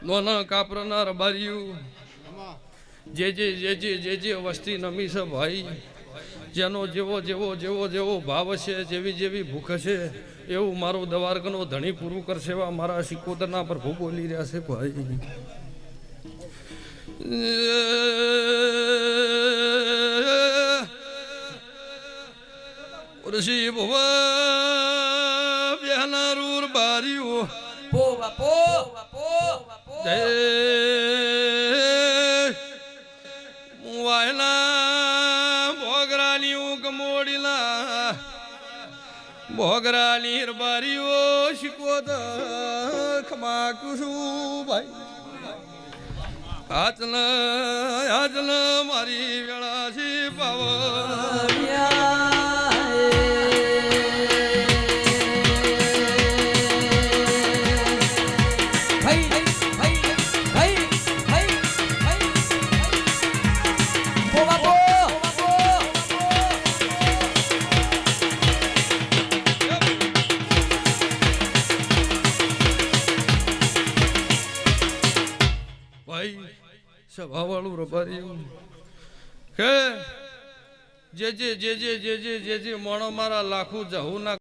નોના કાપરના રબારિયું જે વસ્તી નમી છે ભાઈ, જેનો જેવો જેવો જેવો જેવો ભાવ છે, જેવી જેવી ભૂખ છે, એવું મારો દવારકનો ધણી પૂરું કરશે એવા મારા સિકોતરના પ્રભુ બોલી રહ્યા છે ભાઈ. ઋષિ ભુવા બેના રૂર બાર્યું વાયલા ભોગરાની ઉગમોડીલા ભોગરાની બારીઓ શીખવત ખમાકું છું ભાઈ. આજલ મારી વેળા છે પાવા સભાવાળું રબાર્યું કે જે મોણો મારા લાખું જહું ના